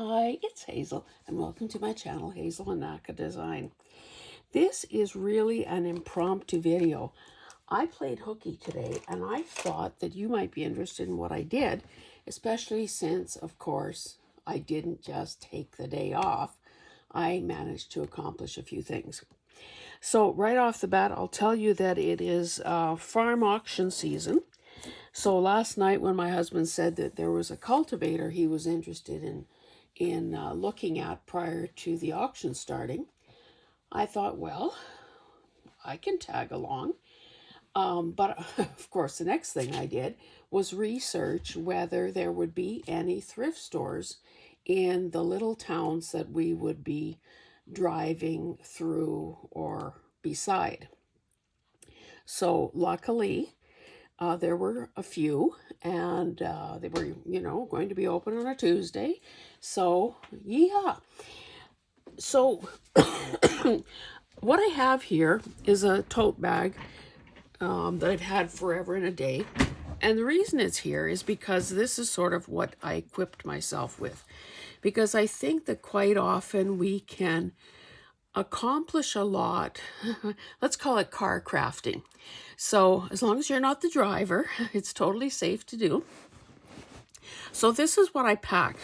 Hi, it's Hazel, and welcome to my channel, Hazel and Naka Design. This is really an impromptu video. I played hooky today, and I thought that you might be interested in what I did, especially since, of course, I didn't just take the day off. I managed to accomplish a few things. So right off the bat, I'll tell you that it is farm auction season. So last night when my husband said that there was a cultivator he was interested in looking at prior to the auction starting, I thought, well, I can tag along. But of course, the next thing I did was research whether there would be any thrift stores in the little towns that we would be driving through or beside. So luckily, there were a few, and they were, going to be open on a Tuesday. So, yeah. So, what I have here is a tote bag that I've had forever and a day. And the reason it's here is because this is sort of what I equipped myself with. Because I think that quite often we can accomplish a lot. Let's call it car crafting. So as long as you're not the driver, it's totally safe to do. So this is what I pack.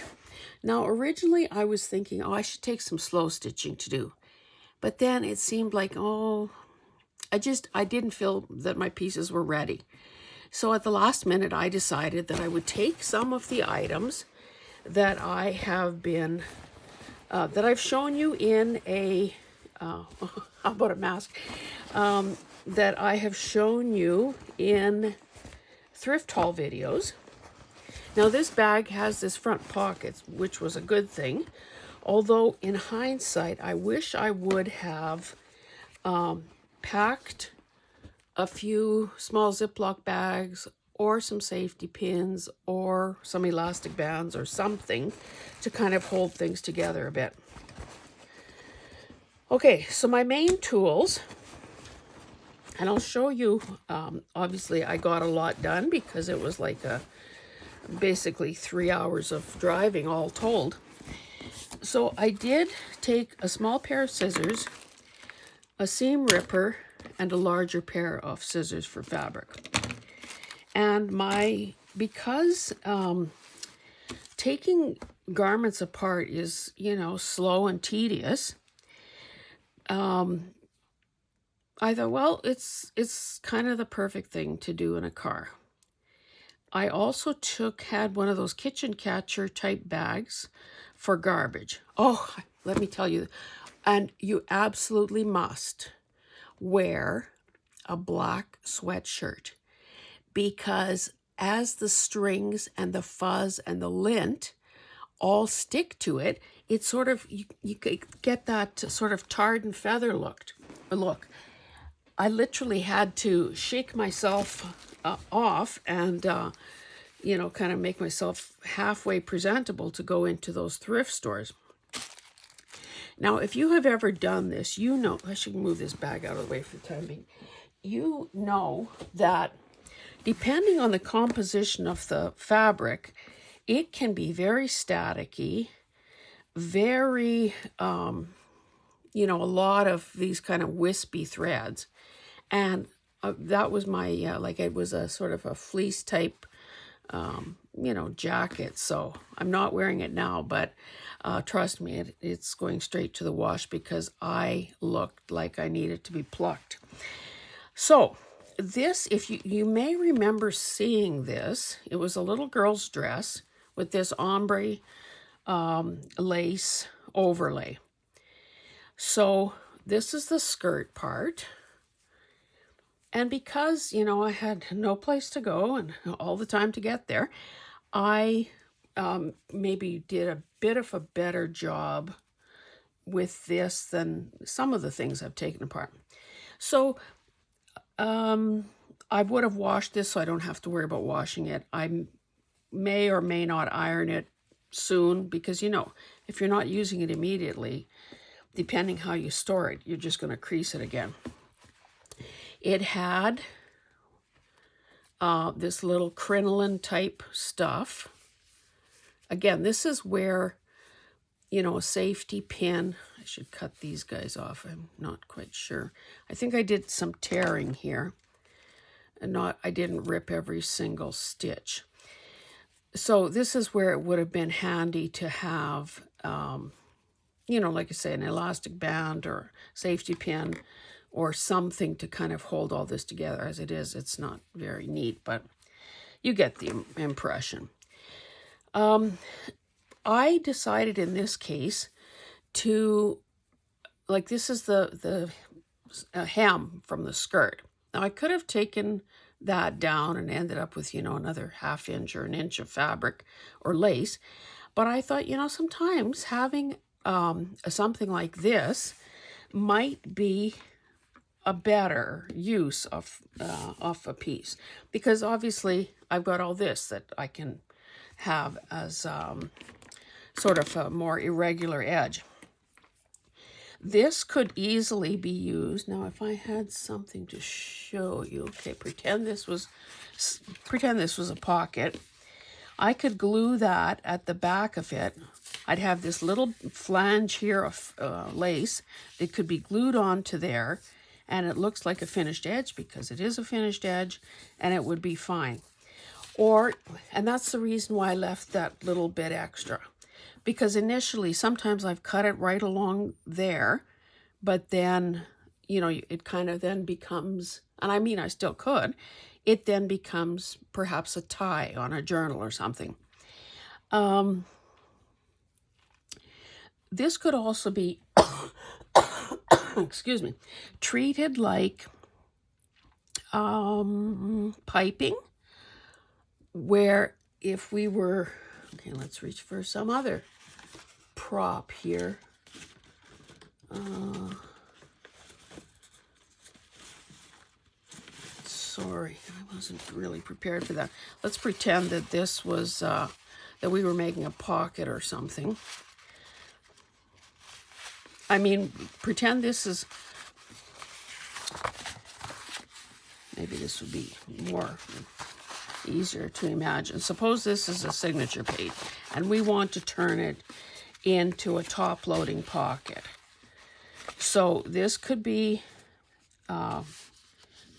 Now, originally I was thinking, I should take some slow stitching to do. But then it seemed like, I didn't feel that my pieces were ready. So at the last minute, I decided that I would take some of the items that I have been, that I've shown you in a, how about a mask? That I have shown you in thrift haul videos. Now this bag has this front pocket, which was a good thing. Although in hindsight, I wish I would have packed a few small Ziploc bags or some safety pins or some elastic bands or something to kind of hold things together a bit. Okay, so my main tools, and I'll show you, obviously I got a lot done because it was like basically 3 hours of driving all told. So I did take a small pair of scissors, a seam ripper, and a larger pair of scissors for fabric. And because taking garments apart is, slow and tedious, I thought, well, it's kind of the perfect thing to do in a car. I also had one of those kitchen catcher type bags for garbage. Oh, let me tell you, and you absolutely must wear a black sweatshirt, because as the strings and the fuzz and the lint all stick to it, it sort of, you get that sort of tarred and feather look. I literally had to shake myself off and, kind of make myself halfway presentable to go into those thrift stores. Now, if you have ever done this, I should move this bag out of the way for the time being. You know that depending on the composition of the fabric, it can be very staticky, very, a lot of these kind of wispy threads. And that was my, it was a sort of a fleece type, jacket. So I'm not wearing it now, but trust me, it's going straight to the wash because I looked like I needed to be plucked. So this, if you may remember seeing this, it was a little girl's dress with this ombre lace overlay. So this is the skirt part. And because, I had no place to go and all the time to get there, I maybe did a bit of a better job with this than some of the things I've taken apart. So I would have washed this so I don't have to worry about washing it. I may or may not iron it soon because, if you're not using it immediately, depending how you store it, you're just going to crease it again. It had this little crinoline type stuff. Again, this is where you know, a safety pin. I should cut these guys off. I'm not quite sure. I think I did some tearing here, and I didn't rip every single stitch. So this is where it would have been handy to have, you know, like I say, an elastic band or safety pin or something to kind of hold all this together. As it is, it's not very neat, but you get the impression. I decided in this case to, like, this is the hem from the skirt. Now I could have taken that down and ended up with, you know, another 1/2 inch or 1 inch of fabric or lace. But I thought, you know, sometimes having something like this might be a better use of a piece, because obviously I've got all this that I can have as sort of a more irregular edge. This could easily be used. Now, if I had something to show you, okay, pretend this was a pocket. I could glue that at the back of it. I'd have this little flange here of lace that could be glued onto there, and it looks like a finished edge because it is a finished edge, and it would be fine. And that's the reason why I left that little bit extra. Because initially, sometimes I've cut it right along there, but then, you know, it kind of then becomes, and I mean, I still could, it then becomes perhaps a tie on a journal or something. This could also be, excuse me, treated like piping, where if we were, okay, let's reach for some other prop here. Sorry, I wasn't really prepared for that. Let's pretend that this was, that we were making a pocket or something. I mean, pretend this is, maybe this would be more easier to imagine. Suppose this is a signature page, and we want to turn it into a top-loading pocket. So this could be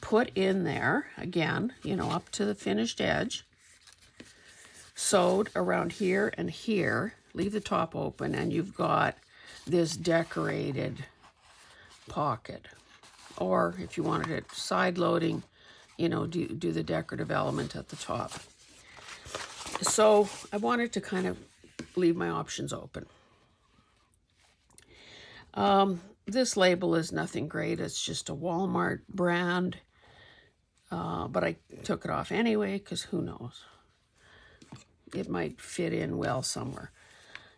put in there, again, you know, up to the finished edge, sewed around here and here, leave the top open, and you've got this decorated pocket. Or if you wanted it side-loading, you know, do the decorative element at the top. So I wanted to kind of leave my options open. This label is nothing great. It's just a Walmart brand. But I took it off anyway, because who knows? It might fit in well somewhere.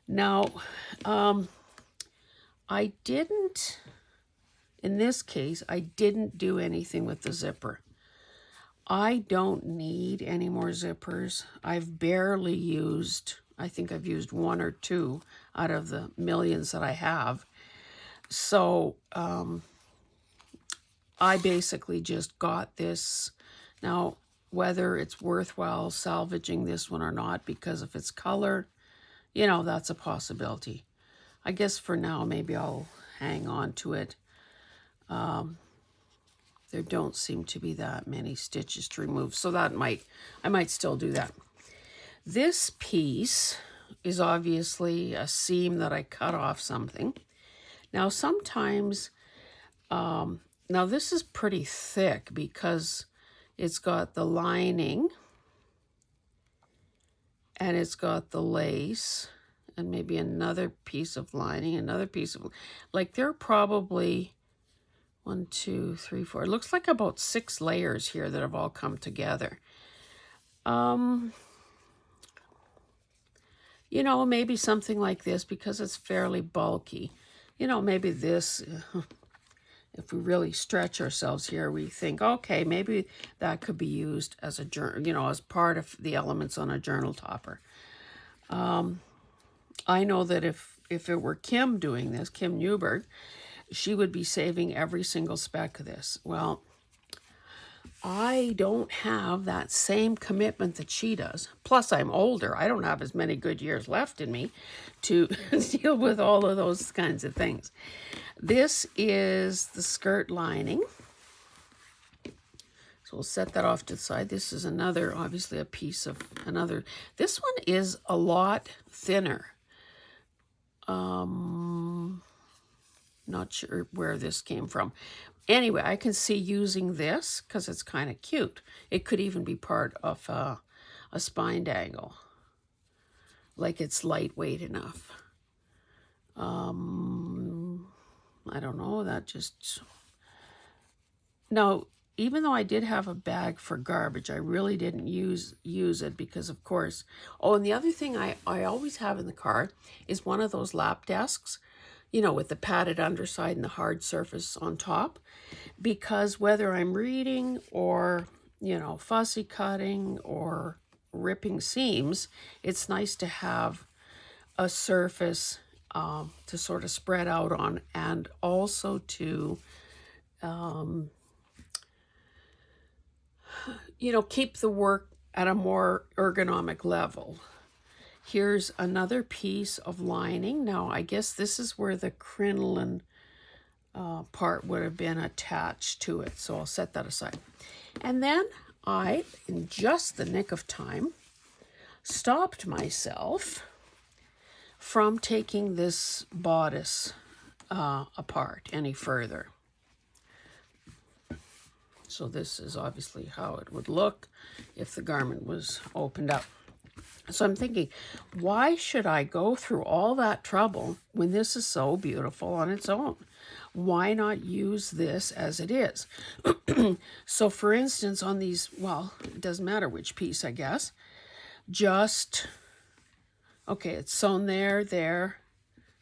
Now, I didn't, in this case, I didn't do anything with the zipper. I don't need any more zippers. I've barely used, I think I've used 1 or 2 out of the millions that I have. So I basically just got this. Now, whether it's worthwhile salvaging this one or not because of its color, you know, that's a possibility. I guess for now, maybe I'll hang on to it. There don't seem to be that many stitches to remove, so I might still do that. This piece is obviously a seam that I cut off something. Now sometimes, now this is pretty thick because it's got the lining and it's got the lace and maybe another piece of lining, another piece of, like there are probably 1, 2, 3, 4. It looks like about 6 layers here that have all come together. You know, maybe something like this because it's fairly bulky. You know, maybe this, if we really stretch ourselves here, we think, okay, maybe that could be used as a journal, you know, as part of the elements on a journal topper. I know that if it were Kim doing this, Kim Newberg, she would be saving every single speck of this. Well, I don't have that same commitment that she does. Plus, I'm older. I don't have as many good years left in me to deal with all of those kinds of things. This is the skirt lining. So we'll set that off to the side. This is another, obviously a piece of another. This one is a lot thinner. Not sure where this came from. Anyway, I can see using this because it's kind of cute. It could even be part of a spine dangle. Like it's lightweight enough. I don't know, that just... Now, even though I did have a bag for garbage, I really didn't use it because, of course... Oh, and the other thing I always have in the car is one of those lap desks, you know, with the padded underside and the hard surface on top. Because whether I'm reading or, you know, fussy cutting or ripping seams, it's nice to have a surface to sort of spread out on, and also to, you know, keep the work at a more ergonomic level. Here's another piece of lining. Now, I guess this is where the crinoline part would have been attached to it. So I'll set that aside. And then I, in just the nick of time, stopped myself from taking this bodice apart any further. So this is obviously how it would look if the garment was opened up. So I'm thinking, why should I go through all that trouble when this is so beautiful on its own? Why not use this as it is? So for instance, on these, well, it doesn't matter which piece, I guess. Just, okay, it's sewn there.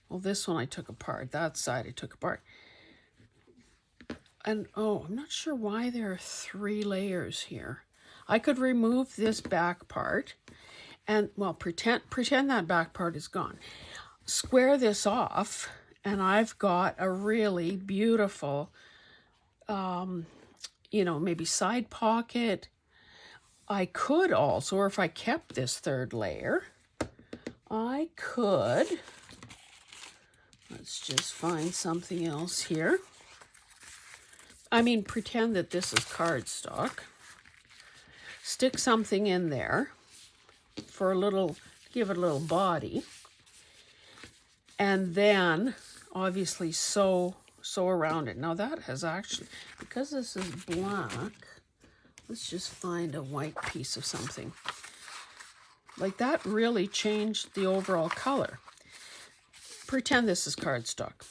Well, this one I took apart. That side I took apart. And, oh, I'm not sure why there are 3 layers here. I could remove this back part and, well, pretend that back part is gone. Square this off, and I've got a really beautiful, you know, maybe side pocket. I could also, or if I kept this 3rd layer, I could, let's just find something else here. I mean, pretend that this is cardstock. Stick something in there for a little, give it a little body. And then, obviously, sew around it. Now that has actually, because this is black, let's just find a white piece of something. Like that really changed the overall color. Pretend this is cardstock.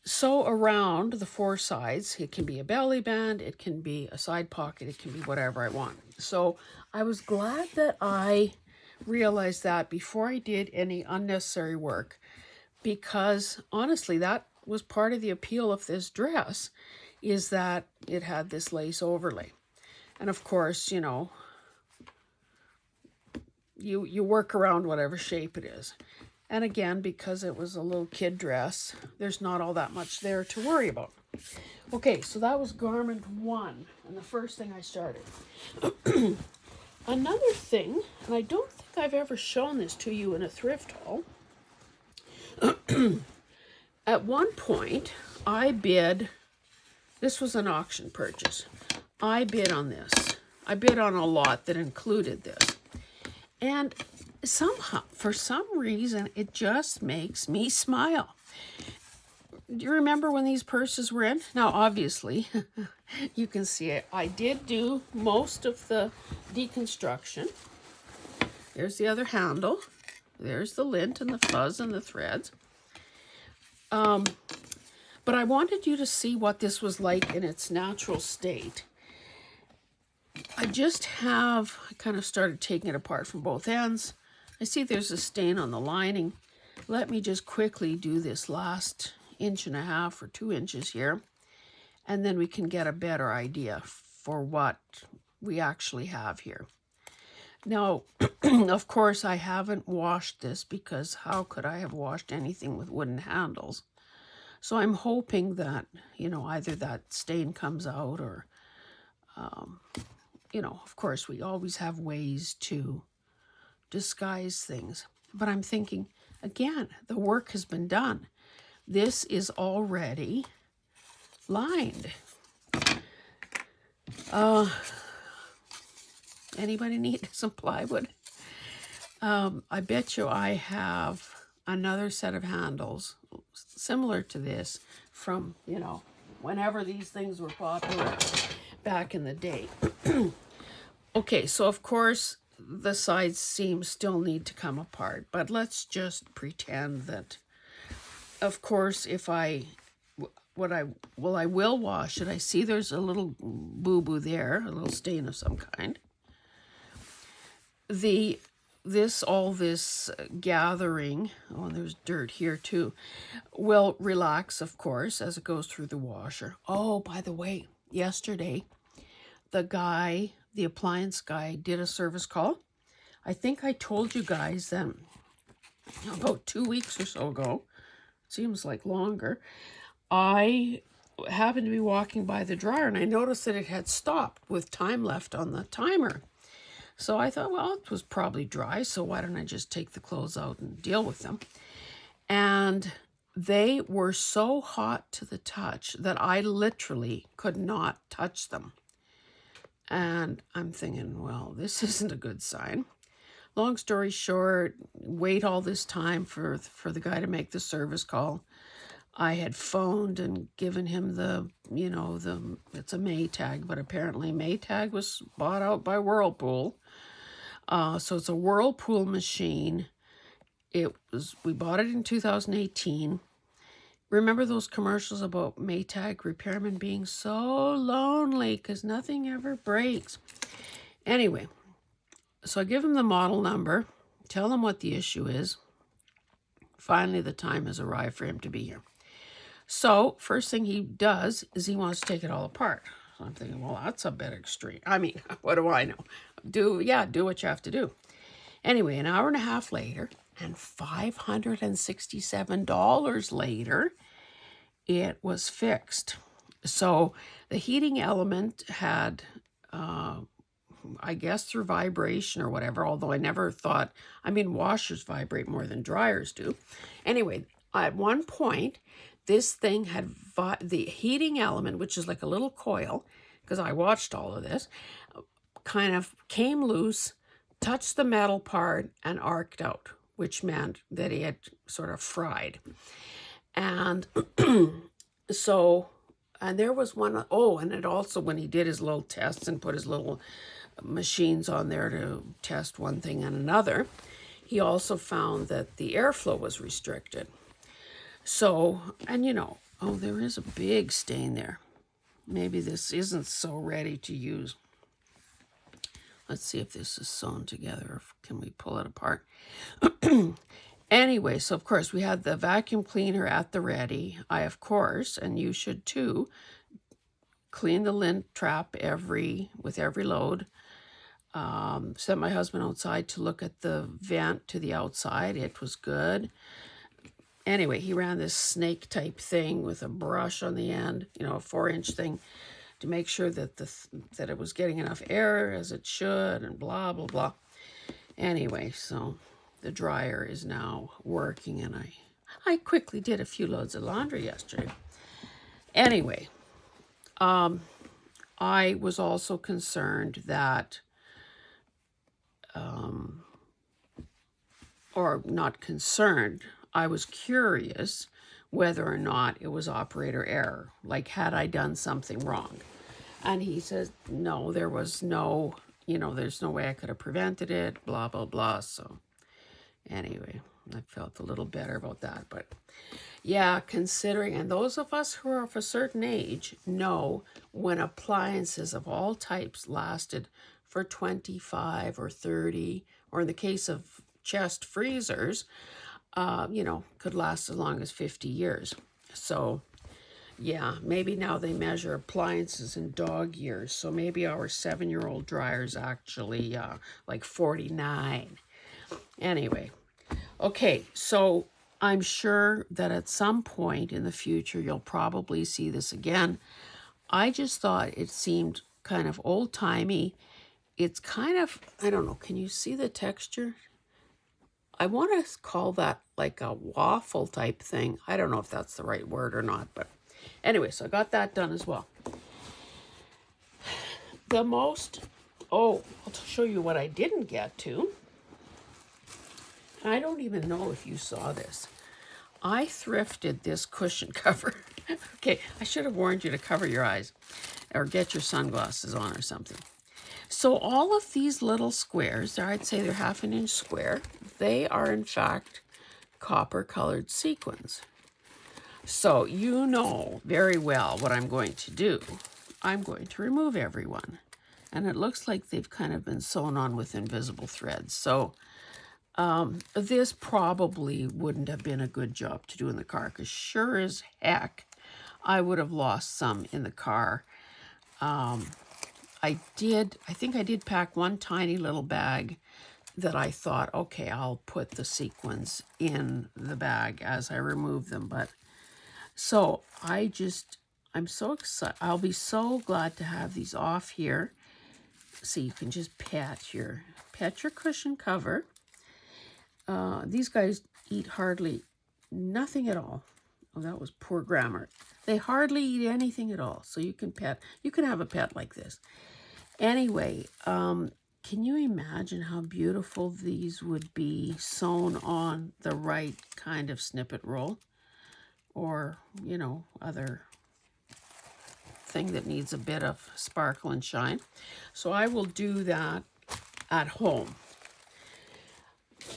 Sew around the 4 sides. It can be a belly band, it can be a side pocket, it can be whatever I want. So I was glad that I realized that before I did any unnecessary work, because honestly, that was part of the appeal of this dress, is that it had this lace overlay. And of course, you know, you work around whatever shape it is. And again, because it was a little kid dress, there's not all that much there to worry about. Okay, so that was garment 1, and the first thing I started. Another thing, and I don't think I've ever shown this to you in a thrift haul. At one point, I bid, this was an auction purchase. I bid on this. I bid on a lot that included this. And somehow, for some reason, it just makes me smile. Do you remember when these purses were in? Now, obviously, you can see it. I did do most of the deconstruction. There's the other handle. There's the lint and the fuzz and the threads. But I wanted you to see what this was like in its natural state. I kind of started taking it apart from both ends. I see there's a stain on the lining. Let me just quickly do this last 1.5 or 2 inches here, and then we can get a better idea for what we actually have here. Now, of course, I haven't washed this, because how could I have washed anything with wooden handles? So I'm hoping that, you know, either that stain comes out, or You know, of course, we always have ways to disguise things. But I'm thinking, again, the work has been done. This is already lined. Anybody need some plywood? I bet you I have another set of handles similar to this from, you know, whenever these things were popular back in the day. Okay, so of course the side seams still need to come apart, but let's just pretend that, of course, if I will wash it. I see there's a little boo-boo there, a little stain of some kind. All this gathering, oh, and there's dirt here too, will relax, of course, as it goes through the washer. Oh, by the way, yesterday, the appliance guy did a service call. I think I told you guys that about 2 weeks or so ago, seems like longer, I happened to be walking by the dryer and I noticed that it had stopped with time left on the timer. So I thought, well, it was probably dry, so why don't I just take the clothes out and deal with them? And they were so hot to the touch that I literally could not touch them. And I'm thinking, well, this isn't a good sign. Long story short, wait all this time for the guy to make the service call. I had phoned and given him it's a Maytag, but apparently Maytag was bought out by Whirlpool. So it's a Whirlpool machine. We bought it in 2018. Remember those commercials about Maytag repairmen being so lonely because nothing ever breaks? Anyway, so I give him the model number, tell him what the issue is. Finally, the time has arrived for him to be here. So first thing he does is he wants to take it all apart. So I'm thinking, well, that's a bit extreme. I mean, what do I know? Do what you have to do. Anyway, an hour and a half later, and $567 later, it was fixed. So the heating element had, I guess through vibration or whatever, although I never thought, washers vibrate more than dryers do. Anyway, at one point, this thing had the heating element, which is like a little coil, because I watched all of this, kind of came loose, touched the metal part, and arced out, which meant that he had sort of fried. And so, and there was one, and it also, when he did his little tests and put his little machines on there to test one thing and another, he also found that the airflow was restricted. So, and there is a big stain there. Maybe this isn't so ready to use. Let's see if this is sewn together, or can we pull it apart? Anyway, so of course we had the vacuum cleaner at the ready. I, of course, and you should too, clean the lint trap with every load. Sent my husband outside to look at the vent to the outside. It was good. Anyway, he ran this snake type thing with a brush on the end, a 4-inch thing, to make sure that that it was getting enough air as it should, and blah, blah, blah. Anyway, so the dryer is now working, and I quickly did a few loads of laundry yesterday. Anyway, I was also concerned that, or not concerned, I was curious whether or not it was operator error. Like, had I done something wrong? And he says, no, there was no, there's no way I could have prevented it, blah, blah, blah. So anyway, I felt a little better about that. But yeah, considering, and those of us who are of a certain age know when appliances of all types lasted for 25 or 30, or in the case of chest freezers, could last as long as 50 years. So yeah, maybe now they measure appliances in dog years. So maybe our 7-year-old dryer is actually like 49. Anyway, okay, so I'm sure that at some point in the future, you'll probably see this again. I just thought it seemed kind of old-timey. It's kind of, I don't know, can you see the texture? I want to call that like a waffle type thing. I don't know if that's the right word or not, but anyway, so I got that done as well. I'll show you what I didn't get to. I don't even know if you saw this. I thrifted this cushion cover. Okay, I should have warned you to cover your eyes or get your sunglasses on or something. So all of these little squares, I'd say they're 1/2 inch square, they are in fact copper colored sequins. So you know very well what I'm going to do. I'm going to remove everyone. And it looks like they've kind of been sewn on with invisible threads. So this probably wouldn't have been a good job to do in the car, because sure as heck, I would have lost some in the car. I think I did pack one tiny little bag that I thought, okay, I'll put the sequins in the bag as I remove them. But so I'm so excited. I'll be so glad to have these off here. So you can just pet your cushion cover. These guys eat hardly nothing at all. Oh, that was poor grammar. They hardly eat anything at all. So you can have a pet like this. Anyway, can you imagine how beautiful these would be sewn on the right kind of snippet roll? Or, you know, other thing that needs a bit of sparkle and shine. So I will do that at home.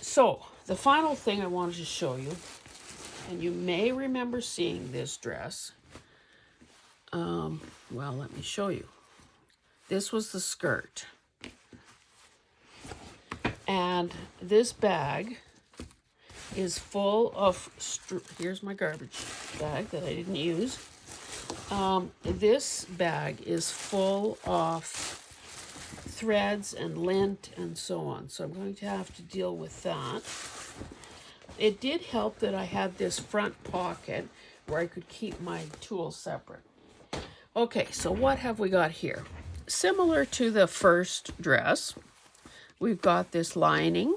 So the final thing I wanted to show you, and you may remember seeing this dress. Well, let me show you. This was the skirt. And this bag is full of, here's my garbage bag that I didn't use. This bag is full of threads and lint and so on. So I'm going to have to deal with that. It did help that I had this front pocket where I could keep my tools separate. Okay, so what have we got here? Similar to the first dress, we've got this lining.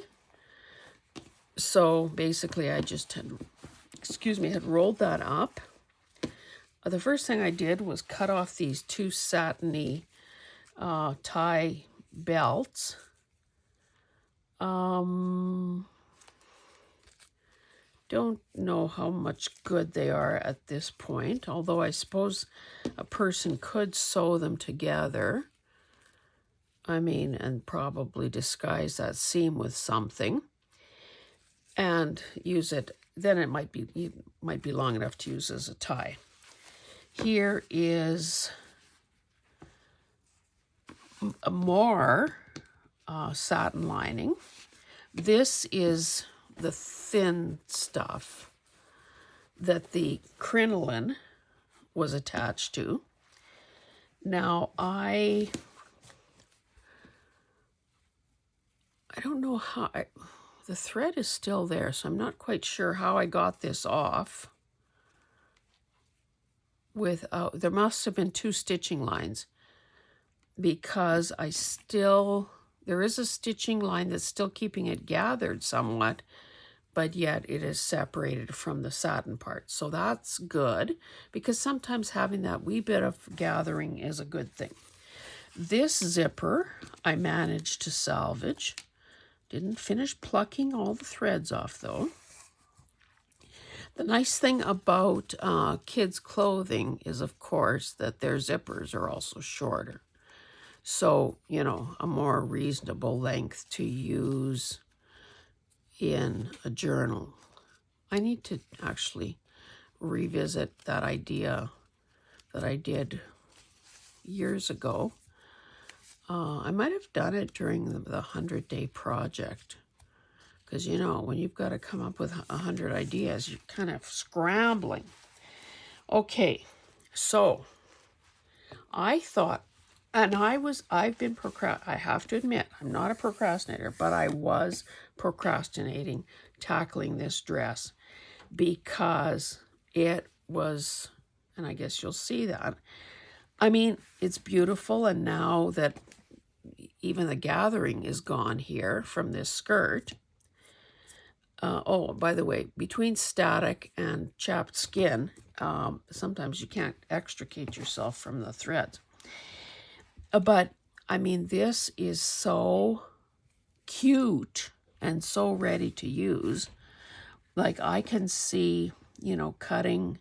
So basically I just had rolled that up. The first thing I did was cut off these two satiny tie belts. Don't know how much good they are at this point, although I suppose a person could sew them together. I mean, and probably disguise that seam with something and use it. Then it might be long enough to use as a tie. Here is a more satin lining. This is the thin stuff that the crinoline was attached to. Now I don't know how the thread is still there, so I'm not quite sure how I got this off. There must have been 2 stitching lines, because there is a stitching line that's still keeping it gathered somewhat, but yet it is separated from the satin part. So that's good, because sometimes having that wee bit of gathering is a good thing. This zipper I managed to salvage. Didn't finish plucking all the threads off though. The nice thing about kids' clothing is, of course, that their zippers are also shorter. So, you know, a more reasonable length to use in a journal. I need to actually revisit that idea that I did years ago. I might have done it during the 100-day project. Because, you know, when you've got to come up with 100 ideas, you're kind of scrambling. Okay, so I thought, and I have to admit, I'm not a procrastinator, but I was procrastinating tackling this dress because it was, and I guess you'll see that, I mean, it's beautiful, and now that even the gathering is gone here from this skirt. Oh, by the way, between static and chapped skin, sometimes you can't extricate yourself from the threads. But, I mean, this is so cute and so ready to use. Like, I can see, you know, cutting.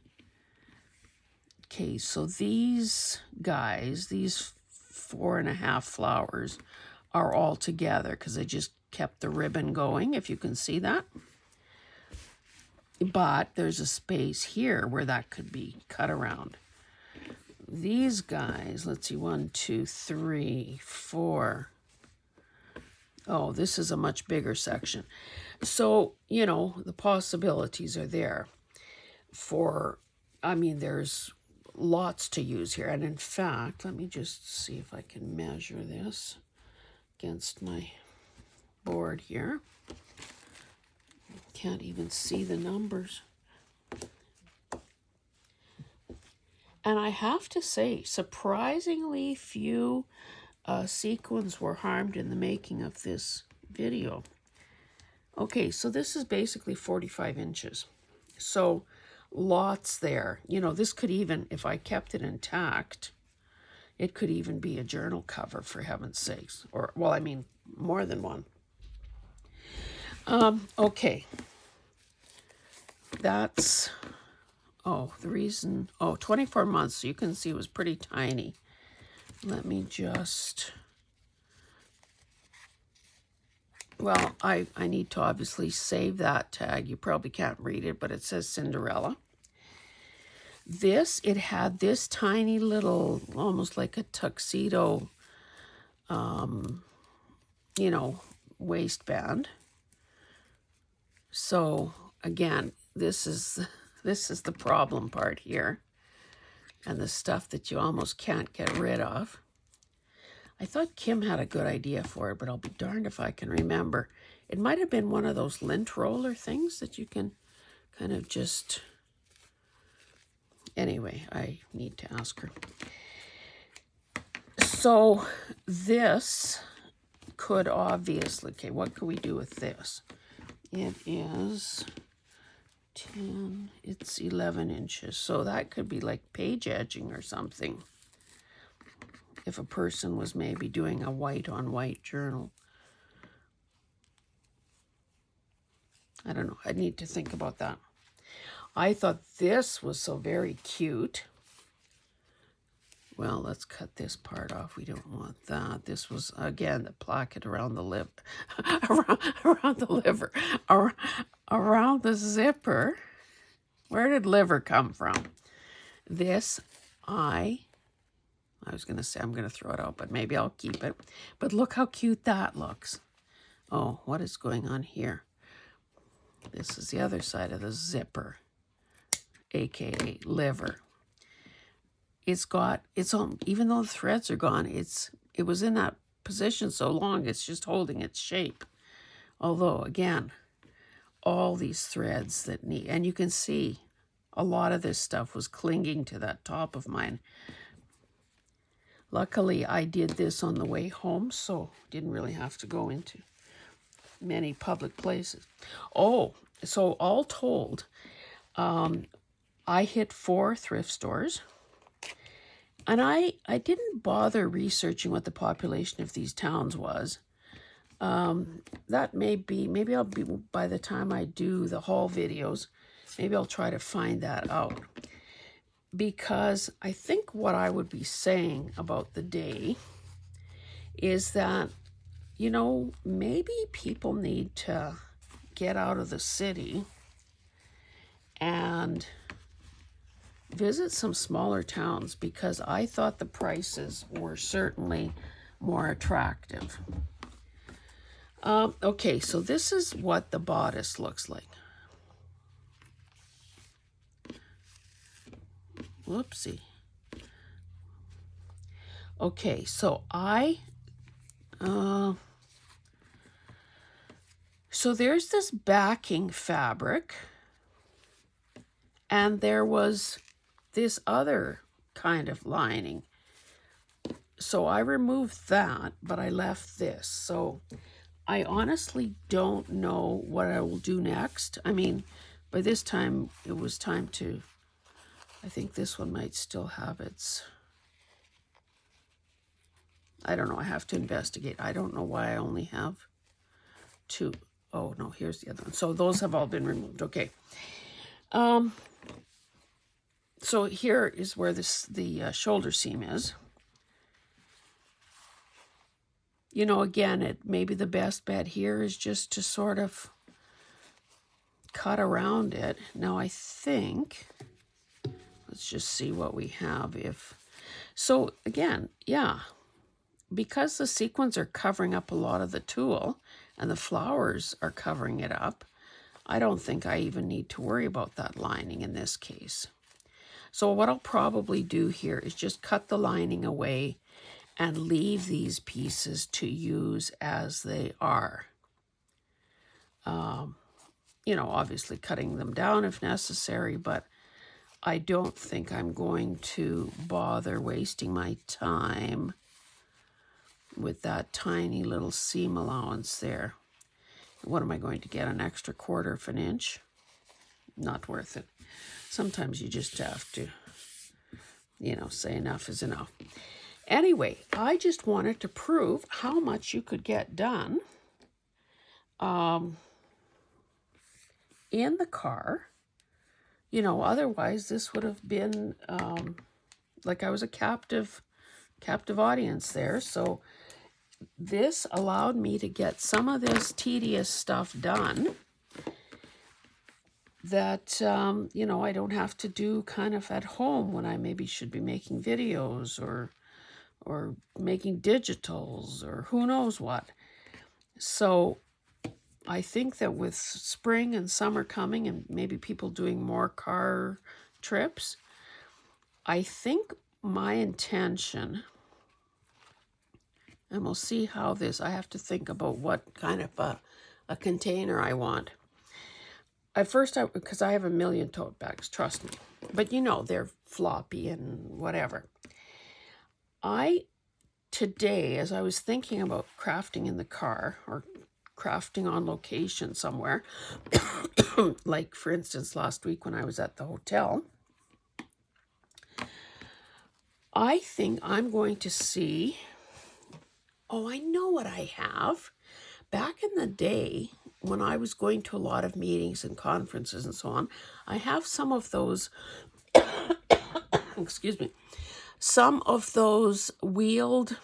Okay, so these guys, these 4.5 flowers are all together because I just kept the ribbon going, if you can see that. But there's a space here where that could be cut around. These guys, let's see, 1, 2, 3, 4. Oh, this is a much bigger section. So, you know, the possibilities are there for, I mean, there's lots to use here. And in fact, let me just see if I can measure this against my board here. Can't even see the numbers. And I have to say, surprisingly few sequins were harmed in the making of this video. Okay, so this is basically 45 inches. So lots there. You know, this could even, if I kept it intact, it could even be a journal cover, for heaven's sakes. Or, well, I mean, more than one. Okay. That's, oh, the reason, 24 months. So you can see it was pretty tiny. Let me just, well, I need to obviously save that tag. You probably can't read it, but it says Cinderella. This, it had this tiny little, almost like a tuxedo, you know, waistband. So again, this is the problem part here, and the stuff that you almost can't get rid of. I thought Kim had a good idea for it, but I'll be darned if I can remember. It might have been one of those lint roller things that you can kind of just... Anyway, I need to ask her. So this could obviously... Okay, what can we do with this? It is 10... It's 11 inches. So that could be like page edging or something. If a person was maybe doing a white-on-white journal. I don't know. I need to think about that. I thought this was so very cute. Well, let's cut this part off. We don't want that. This was, again, the placket around the lip, around the liver, around the zipper. Where did liver come from? This, I was going to say I'm going to throw it out, but maybe I'll keep it. But look how cute that looks. Oh, what is going on here? This is the other side of the zipper, aka liver. It's got its own, even though the threads are gone, it was in that position so long, it's just holding its shape. Although, again, all these threads that need, and you can see a lot of this stuff was clinging to that top of mine. Luckily, I did this on the way home, so didn't really have to go into many public places. Oh, so all told, I hit 4 thrift stores, and I didn't bother researching what the population of these towns was. That maybe I'll be, by the time I do the haul videos, maybe I'll try to find that out. Because I think what I would be saying about the day is that, you know, maybe people need to get out of the city and visit some smaller towns, because I thought the prices were certainly more attractive. Okay, so this is what the bodice looks like. Whoopsie. Okay, so so there's this backing fabric, and there was this other kind of lining. So I removed that, but I left this. So I honestly don't know what I will do next. I mean, by this time, it was time to, I think this one might still have its, I don't know, I have to investigate. I don't know why I only have two. Oh, no, here's the other one. So those have all been removed. Okay. So here is where the shoulder seam is. You know, again, maybe the best bet here is just to sort of cut around it. Now I think, let's just see what we have. So again, yeah, because the sequins are covering up a lot of the tulle and the flowers are covering it up, I don't think I even need to worry about that lining in this case. So what I'll probably do here is just cut the lining away and leave these pieces to use as they are. You know, obviously cutting them down if necessary, but I don't think I'm going to bother wasting my time with that tiny little seam allowance there. What am I going to get, an extra 1/4 of an inch? Not worth it. Sometimes you just have to, you know, say enough is enough. Anyway, I just wanted to prove how much you could get done in the car. You know, otherwise this would have been like I was a captive audience there. So this allowed me to get some of this tedious stuff done that, you know, I don't have to do kind of at home when I maybe should be making videos or making digitals or who knows what. So I think that with spring and summer coming and maybe people doing more car trips, I think my intention, and we'll see how this, I have to think about what kind of a container I want. At first, because I have a million tote bags, trust me. But you know, they're floppy and whatever. Today, as I was thinking about crafting in the car or crafting on location somewhere, like for instance, last week when I was at the hotel, I think I'm going to see, oh, I know what I have. Back in the day, when I was going to a lot of meetings and conferences and so on, I have some of those, excuse me, some of those wheeled,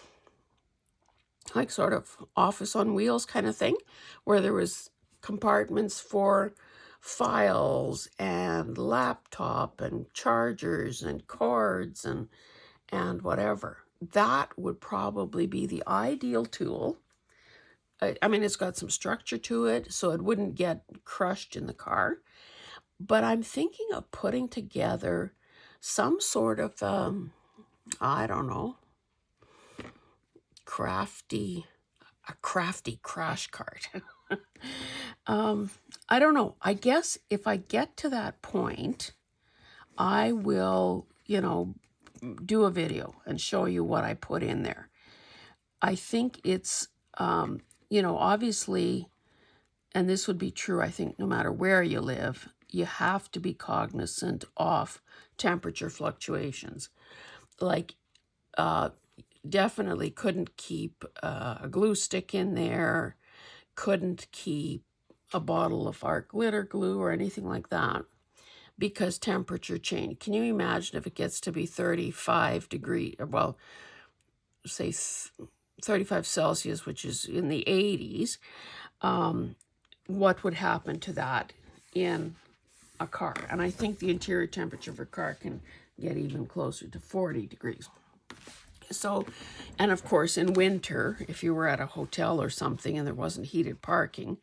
like sort of office on wheels kind of thing, where there was compartments for files and laptop and chargers and cords and whatever. That would probably be the ideal tool. I mean, it's got some structure to it, so it wouldn't get crushed in the car. But I'm thinking of putting together some sort of, I don't know, crafty crash cart. I don't know. I guess if I get to that point, I will, you know, do a video and show you what I put in there. I think it's, you know, obviously, and this would be true, I think, no matter where you live, you have to be cognizant of temperature fluctuations. Like, definitely couldn't keep a glue stick in there, couldn't keep a bottle of art glitter glue or anything like that, because temperature change. Can you imagine if it gets to be 35 degrees, well, say 35 Celsius, which is in the 80s, what would happen to that in a car? And I think the interior temperature of a car can get even closer to 40 degrees. So, and of course, in winter, if you were at a hotel or something and there wasn't heated parking,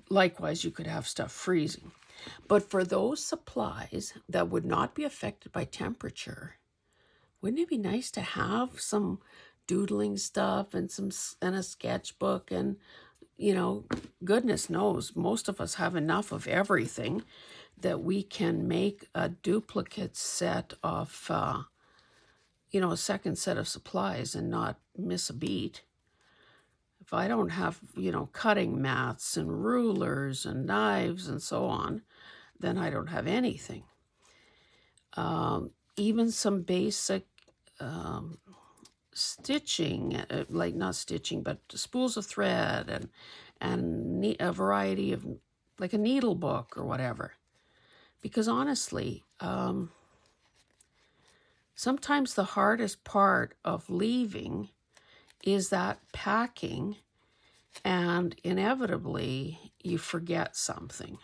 likewise, you could have stuff freezing. But for those supplies that would not be affected by temperature, wouldn't it be nice to have some doodling stuff and a sketchbook and, you know, goodness knows, most of us have enough of everything that we can make a duplicate set of, you know, a second set of supplies and not miss a beat. If I don't have, you know, cutting mats and rulers and knives and so on, then I don't have anything. Even some basic stitching, like not stitching, but spools of thread and a variety of, like a needle book or whatever. Because honestly, sometimes the hardest part of leaving is that packing, and inevitably you forget something.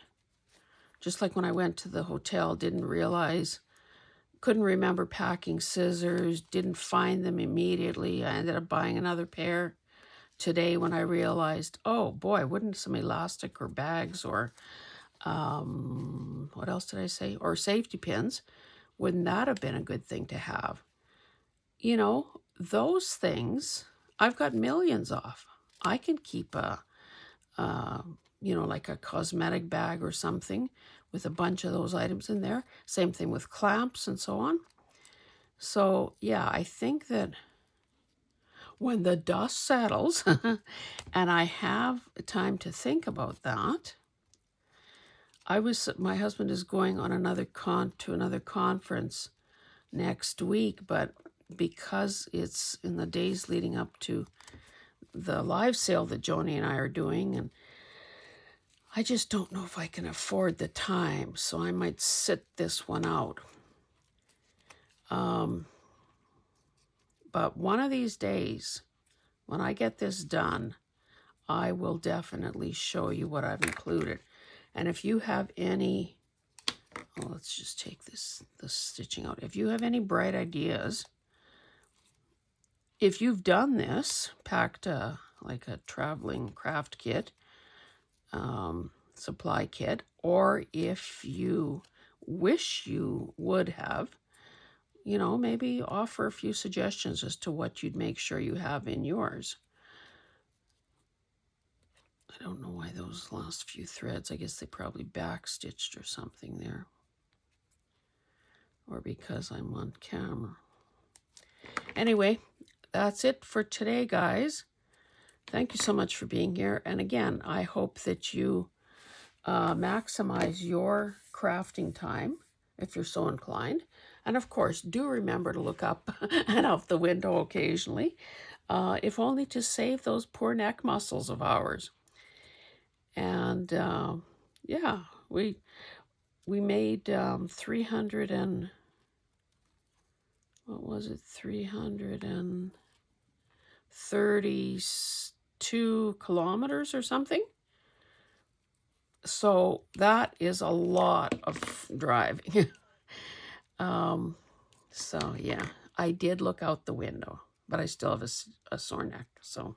Just like when I went to the hotel, couldn't remember packing scissors, didn't find them immediately. I ended up buying another pair today when I realized, oh boy, wouldn't some elastic or bags or what else did I say? Or safety pins, wouldn't that have been a good thing to have? You know, those things I've got millions of. I can keep you know, like a cosmetic bag or something with a bunch of those items in there. Same thing with clamps and so on. So yeah, I think that when the dust settles and I have time to think about that, my husband is going on another conference next week, but because it's in the days leading up to the live sale that Joni and I are doing, and I just don't know if I can afford the time, so I might sit this one out. But one of these days, when I get this done, I will definitely show you what I've included. And if you have any, let's just take this stitching out. If you have any bright ideas, if you've done this, packed like a traveling craft kit, supply kit, or if you wish you would have, you know, maybe offer a few suggestions as to what you'd make sure you have in yours. I don't know why those last few threads, I guess they probably backstitched or something there. Or because I'm on camera. Anyway, that's it for today, guys. Thank you so much for being here. And again, I hope that you maximize your crafting time if you're so inclined. And of course, do remember to look up and out the window occasionally, if only to save those poor neck muscles of ours. And yeah, we made 300 and, what was it, 332 kilometers or something. So that is a lot of driving. So yeah, I did look out the window, but I still have a sore neck. So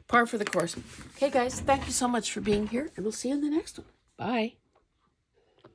par for the course. Okay, guys, thank you so much for being here, and we'll see you in the next one. Bye.